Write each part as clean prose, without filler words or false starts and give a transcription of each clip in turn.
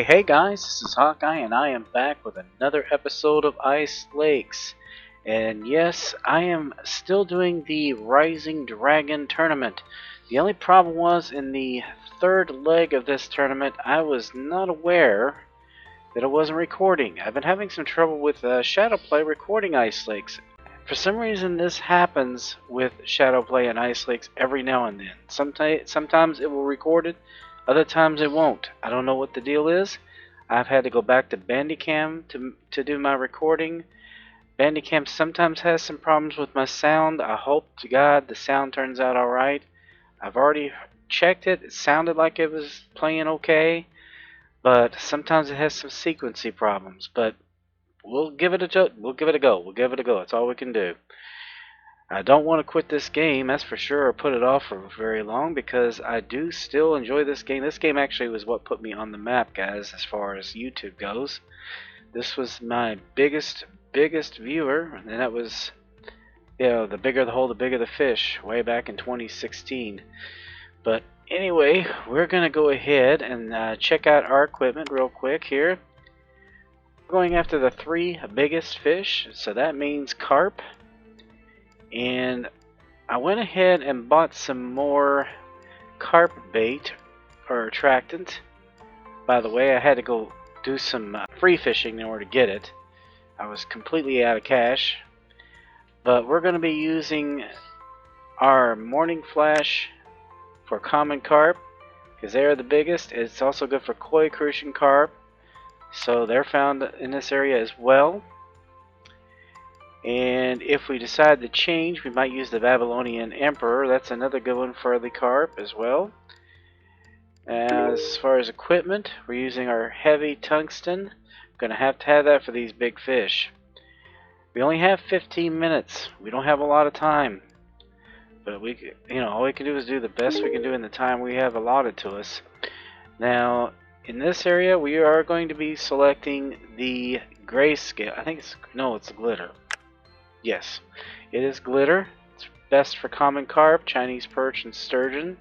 Hey guys, this is Hawkeye and I am back with another episode of Ice Lakes. And yes, I am still doing the Rising Dragon tournament. The only problem was in the third leg of this tournament, I was not aware that it wasn't recording. I've been having some trouble with Shadowplay recording Ice Lakes. For some reason, this happens with Shadowplay and Ice Lakes every now and then. Sometimes it will record it, other times it won't. I don't know what the deal is. I've had to go back to Bandicam to do my recording. Bandicam sometimes has some problems with my sound. I hope to God the sound turns out alright. I've already checked it. It sounded like it was playing okay, but sometimes it has some sequency problems. But we'll give it a go. We'll give it a go. That's all we can do. I don't want to quit this game, that's for sure, or put it off for very long, because I do still enjoy this game. This game actually was what put me on the map, guys, as far as YouTube goes. This was my biggest viewer, and that was, you know, the bigger the hole, the bigger the fish, way back in 2016. But anyway, we're going to go ahead and check out our equipment real quick here. We're going after the 3 biggest fish, so that means carp. And I went ahead and bought some more carp bait or attractant. By the way, I had to go do some free fishing in order to get it. I was completely out of cash. But we're going to be using our Morning Flash for common carp, because they're the biggest. It's also good for koi, crucian carp, so they're found in this area as well. And if we decide to change, we might use the Babylonian Emperor. That's another good one for the carp as well. As far as equipment, we're using our heavy tungsten. Going to have that for these big fish. We only have 15 minutes. We don't have a lot of time, but all we can do is do the best we can do in the time we have allotted to us. Now, in this area, we are going to be selecting the grayscale. it's the glitter. Yes, it is glitter. It's best for common carp, Chinese perch, and sturgeon.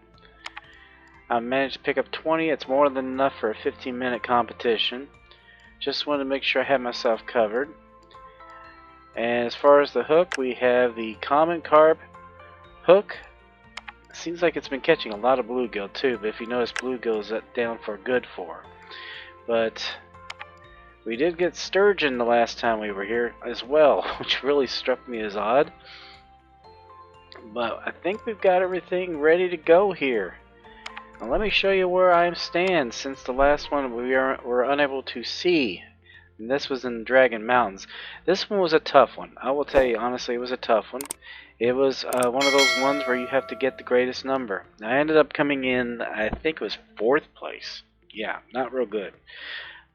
I managed to pick up 20. It's more than enough for a 15-minute competition. Just wanted to make sure I had myself covered. And as far as the hook, we have the common carp hook. Seems like it's been catching a lot of bluegill too, but if you notice, bluegill is down for good for. But we did get sturgeon the last time we were here as well, which really struck me as odd. But I think we've got everything ready to go here. Now let me show you where I stand since the last one we were unable to see. And this was in Dragon Mountains. This one was a tough one. I will tell you honestly, it was a tough one. It was one of those ones where you have to get the greatest number. I ended up coming in, I think it was 4th place. Yeah, not real good.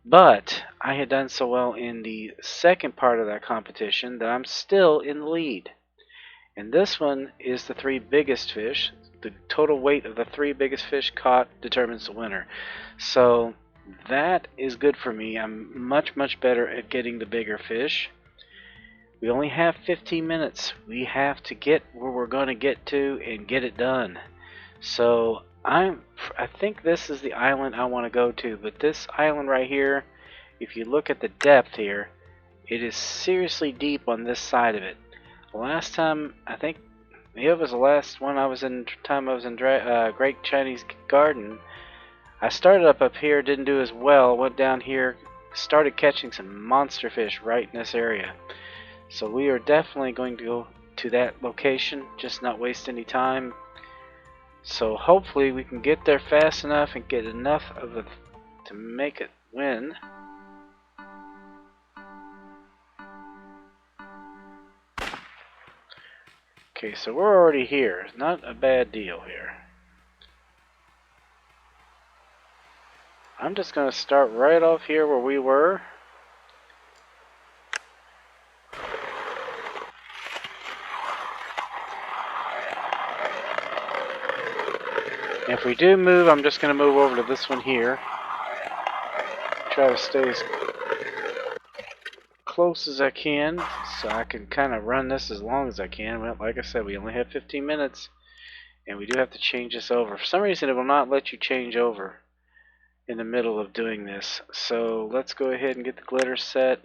But I had done so well in the second part of that competition that I'm still in the lead. And this one is the 3 biggest fish. The total weight of the 3 biggest fish caught determines the winner. So that is good for me. I'm much better at getting the bigger fish. We only have 15 minutes. We have to get where we're going to get to and get it done. So I think this is the island I want to go to, but this island right here, if you look at the depth here, it is seriously deep on this side of it. The last time, I think it was the last one I was in Great Chinese Garden, I started up here, didn't do as well, went down here, started catching some monster fish right in this area. So we are definitely going to go to that location, just not waste any time. So hopefully we can get there fast enough and get enough of it to make it win. Okay, so we're already here. Not a bad deal here. I'm just going to start right off here where we were. we do move, I'm just going to move over to this one here. Try to stay as close as I can so I can kind of run this as long as I can. Well, like I said, we only have 15 minutes and we do have to change this over. For some reason, it will not let you change over in the middle of doing this. So let's go ahead and get the glitter set.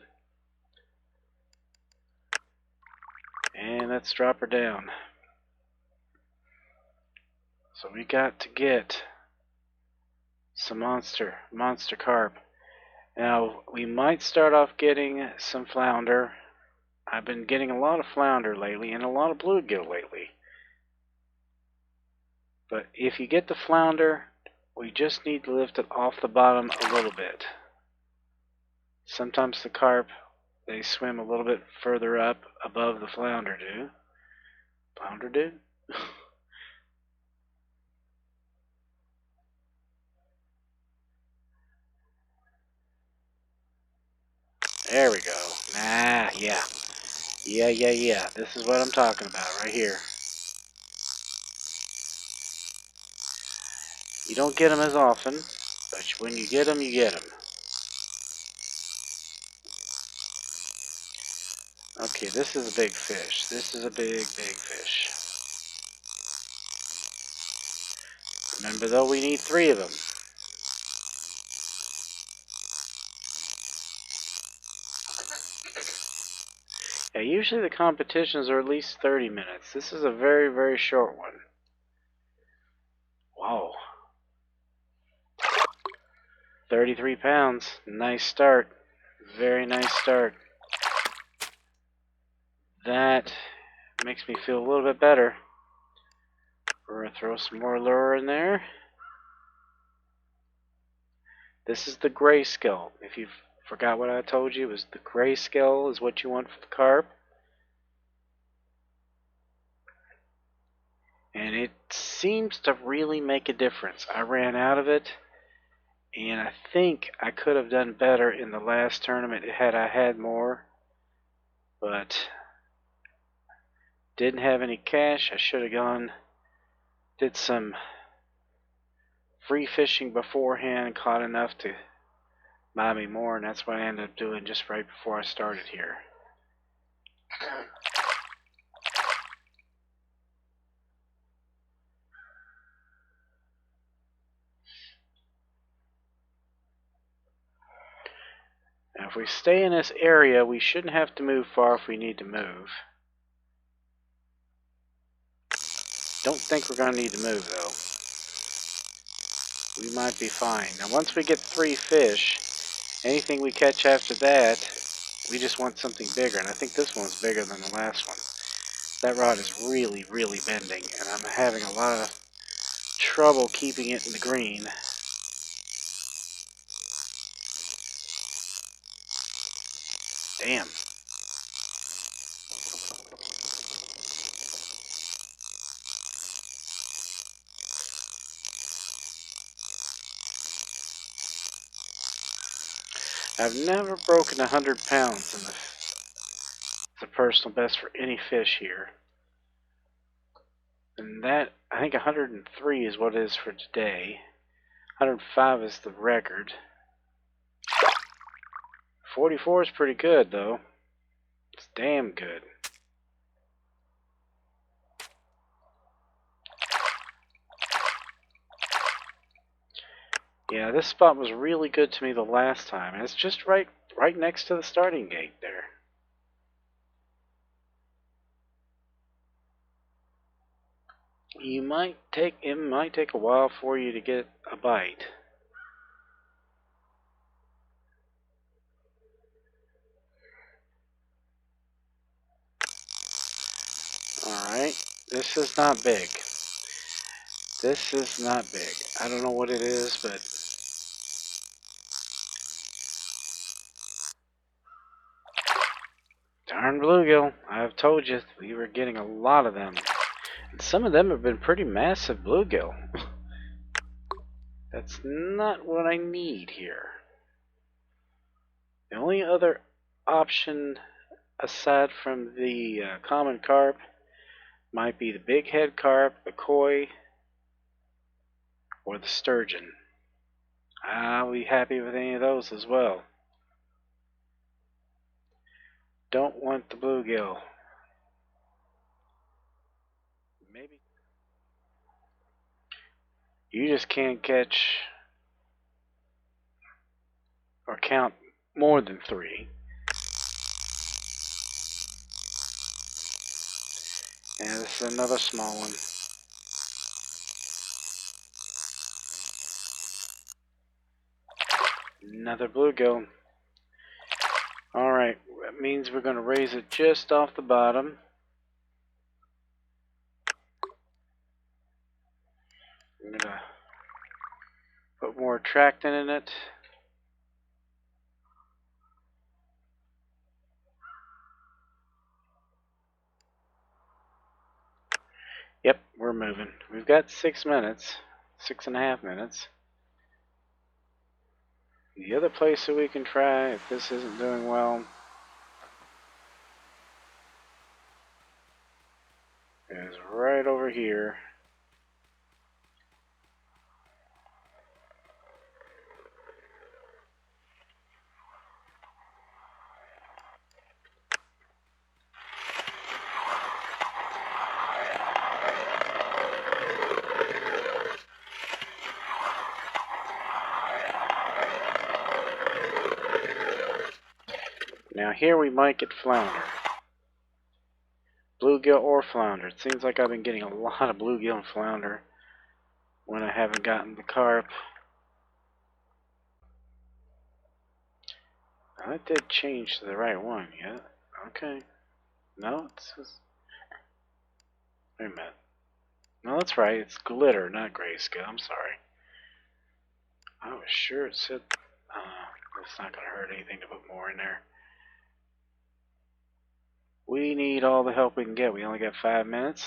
And let's drop her down. So we got to get some monster carp. Now we might start off getting some flounder. I've been getting a lot of flounder lately and a lot of bluegill lately. But if you get the flounder, we just need to lift it off the bottom a little bit. Sometimes the carp, they swim a little bit further up above the flounder do. Flounder do? There we go. Yeah. Yeah. This is what I'm talking about right here. You don't get them as often, but when you get them, you get them. Okay, this is a big fish. This is a big fish. Remember though, we need 3 of them. Yeah, usually the competitions are at least 30 minutes. This is a very short one. Wow. 33 pounds. Nice start. Very nice start. That makes me feel a little bit better. We're going to throw some more lure in there. This is the grayscale. If you forgot what I told you, it was the grayscale is what you want for the carp. And it seems to really make a difference. I ran out of it, and I think I could have done better in the last tournament had I had more, but didn't have any cash. I should have gone, did some free fishing beforehand and caught enough to buy me more, and that's what I ended up doing just right before I started here. Now if we stay in this area, we shouldn't have to move far if we need to move. Don't think we're going to need to move though. We might be fine. Now once we get 3 fish, anything we catch after that, we just want something bigger. And I think this one's bigger than the last one. That rod is really bending, and I'm having a lot of trouble keeping it in the green. Damn. I've never broken 100 pounds in the personal best for any fish here. And that, I think 103 is what it is for today. 105 is the record. 44 is pretty good though. It's damn good. Yeah, this spot was really good to me the last time. And it's just right next to the starting gate there. It might take a while for you to get a bite. Alright, this is not big. This is not big. I don't know what it is, but darn bluegill. I've told you, we were getting a lot of them. And some of them have been pretty massive bluegill. That's not what I need here. The only other option aside from the common carp might be the big head carp, the koi, or the sturgeon. I'll be happy with any of those as well. Don't want the bluegill. Maybe you just can't catch or count more than 3. And this is another small one. Another bluegill. Alright, that means we're going to raise it just off the bottom. I'm going to put more attractant in it. Yep, we're moving. We've got 6 minutes, 6.5 minutes. The other place that we can try, if this isn't doing well, is right over here. Now here we might get flounder. Bluegill or flounder. It seems like I've been getting a lot of bluegill and flounder when I haven't gotten the carp. Now that did change to the right one, yeah. Okay. No, it's just... Wait a minute. No, that's right. It's glitter, not grayscale. I'm sorry. I was sure it said... it's not going to hurt anything to put more in there. We need all the help we can get. We only got 5 minutes.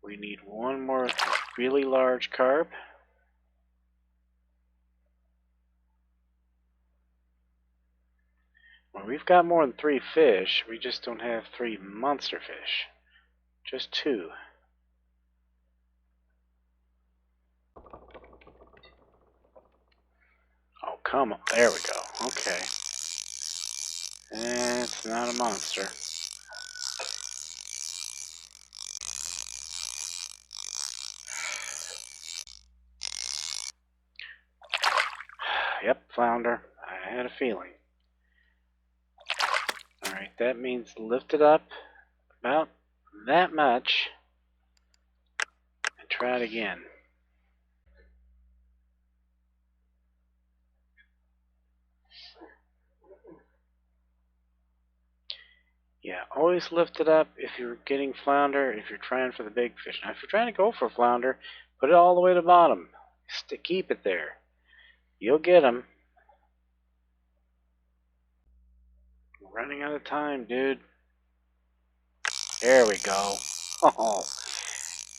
We need one more really large carp. Well, we've got more than 3 fish. We just don't have 3 monster fish. Just 2. Oh, come on. There we go. Okay. It's not a monster. Yep, flounder. I had a feeling. Alright, that means lift it up about that much and try it again. Yeah, always lift it up if you're getting flounder, if you're trying for the big fish. Now, if you're trying to go for flounder, put it all the way to the bottom. Keep it there. You'll get them. We're running out of time, dude. There we go. Oh,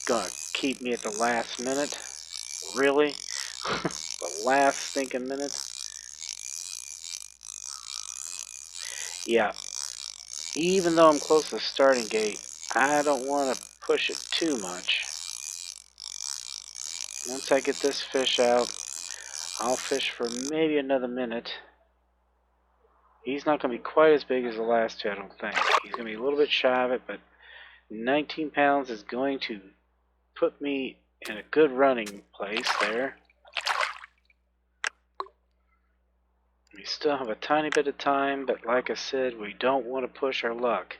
gonna keep me at the last minute? Really? The last stinking minute? Yeah. Even though I'm close to the starting gate, I don't want to push it too much. Once I get this fish out, I'll fish for maybe another minute. He's not going to be quite as big as the last 2, I don't think. He's going to be a little bit shy of it, but 19 pounds is going to put me in a good running place there. We still have a tiny bit of time, but like I said, we don't want to push our luck.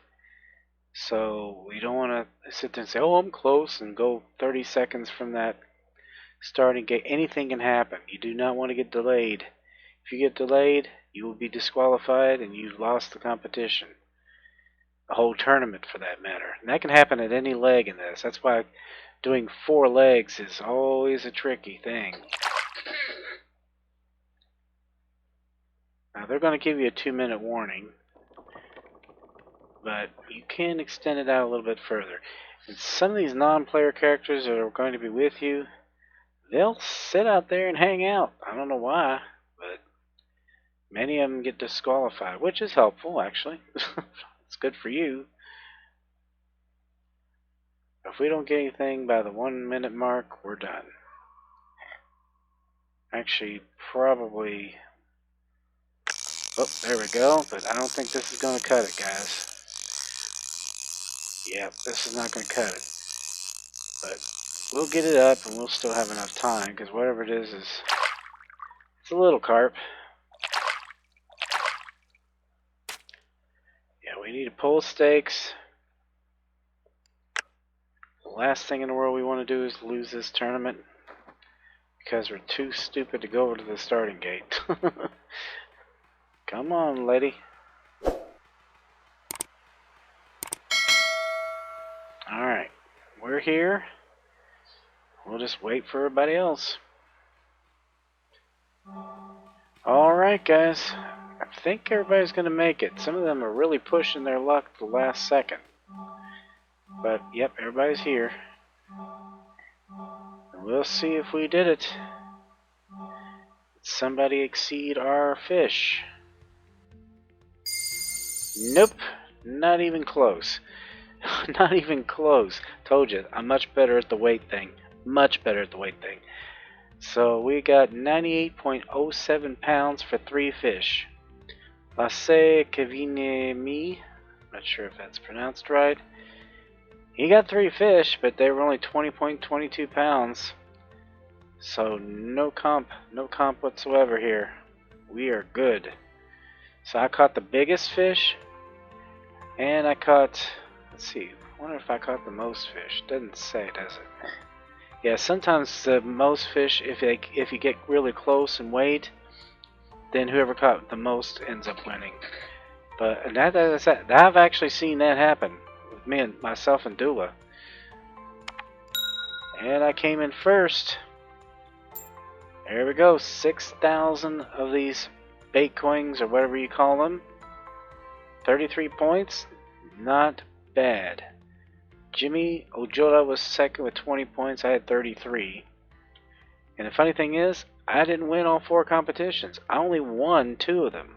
So we don't want to sit there and say, oh, I'm close, and go 30 seconds from that starting gate. Anything can happen. You do not want to get delayed. If you get delayed, you will be disqualified and you've lost the competition. The whole tournament, for that matter. And that can happen at any leg in this. That's why doing 4 legs is always a tricky thing. Now, they're going to give you a 2-minute warning, but you can extend it out a little bit further. And some of these non-player characters that are going to be with you, they'll sit out there and hang out. I don't know why, but many of them get disqualified, which is helpful, actually. It's good for you. If we don't get anything by the 1 minute mark, we're done. Actually, probably... Oh, there we go. But I don't think this is going to cut it, guys. Yep, this is not going to cut it. But we'll get it up and we'll still have enough time, because whatever it is, it's a little carp. Yeah, we need to pull stakes. The last thing in the world we want to do is lose this tournament, because we're too stupid to go over to the starting gate. Come on, lady. Alright, we're here. We'll just wait for everybody else. Alright, guys. I think everybody's going to make it. Some of them are really pushing their luck the last second. But, yep, everybody's here. And we'll see if we did it. Did somebody exceed our fish? Nope, not even close. Not even close. Told you, I'm much better at the weight thing. Much better at the weight thing. So we got 98.07 pounds for 3 fish. Lasse Kavinemi, not sure if that's pronounced right. He got 3 fish, but they were only 20.22 pounds. So no comp whatsoever here. We are good. So I caught the biggest fish, and I caught, let's see, I wonder if I caught the most fish. Doesn't say, does it? Yeah, sometimes the most fish, if you get really close and wait, then whoever caught the most ends up winning. But I've actually seen that happen with me and myself and Dula. And I came in first. There we go, 6,000 of these bait coins or whatever you call them. 33 points, not bad. Jimmy Ojota was second with 20 points. I had 33. And the funny thing is, I didn't win all 4 competitions. I only won 2 of them.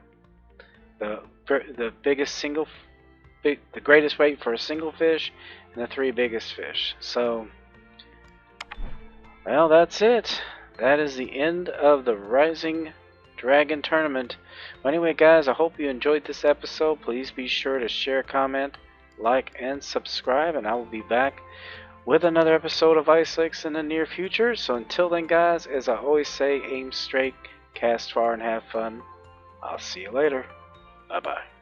The biggest the greatest weight for a single fish, and the 3 biggest fish. So, well, that's it. That is the end of the Rising Dragon Tournament. Well, anyway, guys, I hope you enjoyed this episode. Please be sure to share, comment, like, and subscribe, and I will be back with another episode of Ice Lakes in the near future. So until then, guys, as I always say, aim straight, cast far, and have fun. I'll see you later. Bye-bye.